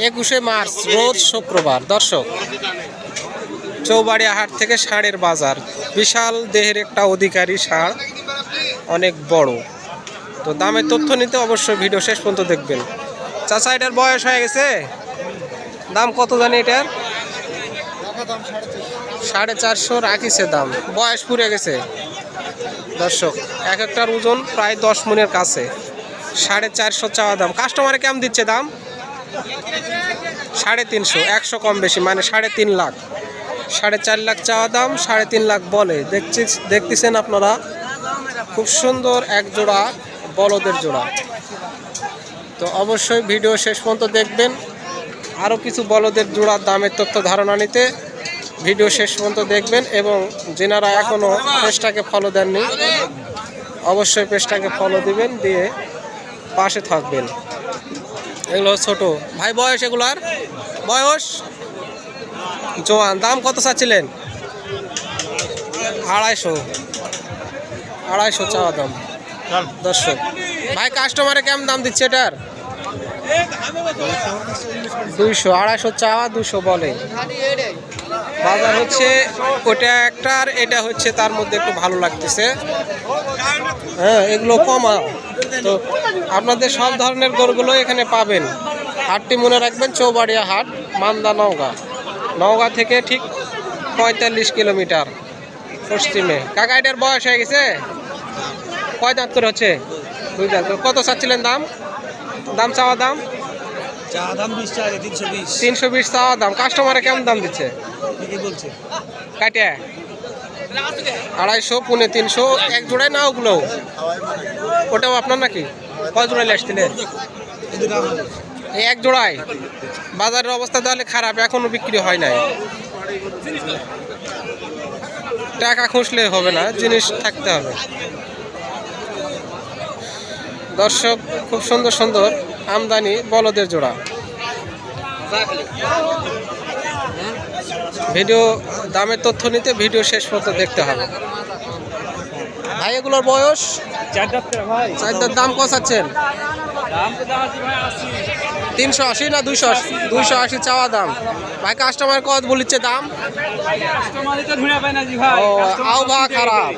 21শে March রোজ শুক্রবার। দর্শক, চৌবাড়িয়া হাট থেকে ষাঁড়ের বাজার। বিশাল দেহের একটা অধিকারী ষাঁড়, অনেক বড়। তো দামের তথ্য নিতে অবশ্যই ভিডিও শেষ পর্যন্ত দেখবেন। চাচা, এটার বয়স হয়ে গেছে? দাম কত জানি এটার? 450 রাখিছে দাম। বয়স পুড়ে গেছে দর্শক। এক একটার ওজন প্রায় 10 মণের কাছে। 450 চাওয়া দাম। কাস্টমারে কেমন দিচ্ছে দাম? 350, 100 কম বেশি, মানে 3.5 লাখ। 4.5 লাখ চাওয়া দাম, 3.5 লাখ বলে। দেখতেছেন আপনারা, খুব সুন্দর এক জোড়া বলদের জোড়া। তো অবশ্যই ভিডিও শেষ পর্যন্ত দেখবেন। আরও কিছু বলদের জোড়ার দামের তথ্য ধারণা নিতে ভিডিও শেষ পর্যন্ত দেখবেন। এবং যেনারা এখনও পেজটাকে ফলো দেননি, অবশ্যই পেজটাকে ফলো দিবেন, দিয়ে পাশে থাকবেন। এগুলো ছোট ভাই। বয়স এগুলার? বয়স জোয়ান। দাম কত চাচ্ছিলেন? 250 চাওয়া দাম দর্শক। ভাই, কাস্টমারে কেমন দাম দিচ্ছে এটার? 200, 250 চাওয়া, 200 বলে। বাজার হচ্ছে ওটা একটা, আর এটা হচ্ছে তার মধ্যে একটু ভালো লাগতেছে। হ্যাঁ, এগুলো কমা। তো আপনাদের সব ধরনের গরুগুলো এখানে পাবেন। হাটটি মনে রাখবেন, চৌবাড়িয়া হাট, মান্দা, নওগাঁ থেকে ঠিক 45 কিলোমিটার পশ্চিমে। কাকা, এটার বয়স হয়ে গেছে? কয় দাঁত করে হচ্ছে? 2 দাঁত। কত চাচ্ছিলেন দাম? চাওয়া দাম? 320 চাওয়া দাম। কাস্টমারে কেমন দাম দিচ্ছে? কাটিয়া 250, 350, এক জোড়ায় না ওগুলো? ওটাও আপনার নাকি? কয় জোড়ায় আসছিলেন? এই এক জোড়ায়। বাজারের অবস্থা তাহলে খারাপ, এখনো বিক্রি হয় নাই। টাকা খুঁজলে হবে না, জিনিস থাকতে হবে। দর্শক, খুব সুন্দর সুন্দর আমদানি বলদের জোড়া। ভিডিও দামের তথ্য নিতে ভিডিও শেষ পর্যন্ত দেখতে হবে। ভাই, এগুলোর বয়স? 4 দাঁত। দাম কত চাচ্ছেন? 380 না 280? 280 চাওয়া দাম। ভাই, কাস্টমার কত বলিচ্ছে দাম? আবহাওয়া খারাপ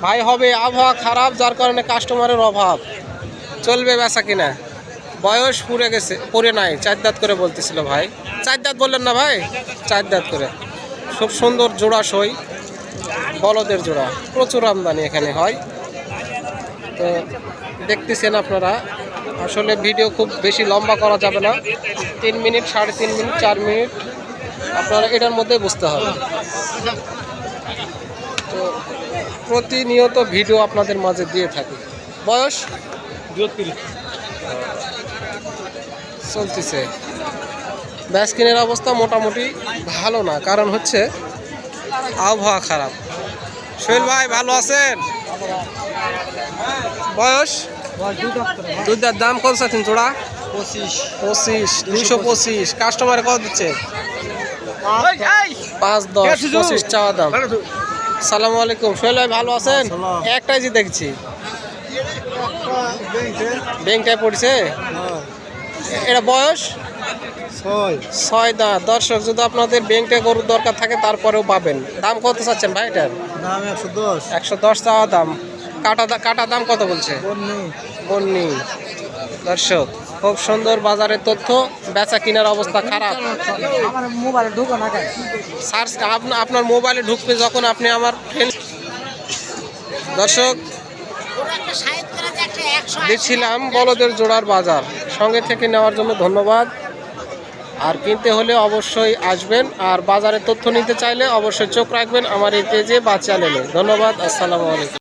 ভাই, হবে আবহাওয়া খারাপ, যার কারণে কাস্টমারের অভাব। চলবে বেচা কিনা? বয়স পুড়ে গেছে, পড়ে নাই। 4 দাঁত করে বলতেছিল ভাই। 4 দাঁত বললেন না ভাই? 4 দাঁত করে। খুব সুন্দর জোড়া সই বলদের জোড়া। প্রচুর আমদানি এখানে হয়। তো দেখতেছেন আপনারা, আসলে ভিডিও খুব বেশি লম্বা করা যাবে না। 3 মিনিট, 3.5 মিনিট, 4 মিনিট আপনারা এটার মধ্যে বুঝতে হবে। তো প্রতিনিয়ত ভিডিও আপনাদের মাঝে দিয়ে থাকি। বয়স চলতেছে। ব্যাসকিনের অবস্থা মোটামুটি ভালো না, কারণ হচ্ছে আবহাওয়া খারাপ। সোহেল ভাই, ভালো আছেন? বয়স? 2 দাঁত। দাম কত চাচ্ছেন জোড়া? 25, 225। কাস্টমারে কত দিচ্ছে? 5, 10, 25 চাওয়া দাম। সালামু আলাইকুম। সোহেল ভাই, ভালো আছেন? একটাই যে দেখছি ব্যাংকটায় পড়ছে। এটা বয়স? 6 দাঁত। দর্শক, যদি আপনাদের ব্যাংকটা গরুর দরকার থাকে তারপরেও পাবেন। দাম কত চাচ্ছেন ভাই এটার? 110 চাওয়া দাম। কাটা দাম কত বলছে? বন্নি। দর্শক, খুব সুন্দর বাজারের তথ্য। বেচা কিনার অবস্থা খারাপ। সার্চ আপনার মোবাইলে ঢুকবে যখন আপনি আমার দর্শক, দেখছিলাম বলদের জোড়ার বাজার। সঙ্গে থেকে নেওয়ার জন্য ধন্যবাদ। আর কিনতে হলে অবশ্যই আসবেন, আর বাজারের তথ্য নিতে চাইলে অবশ্যই চোখ রাখবেন আমার এই পেজে বা চ্যানেলে। ধন্যবাদ। আসসালামু আলাইকুম।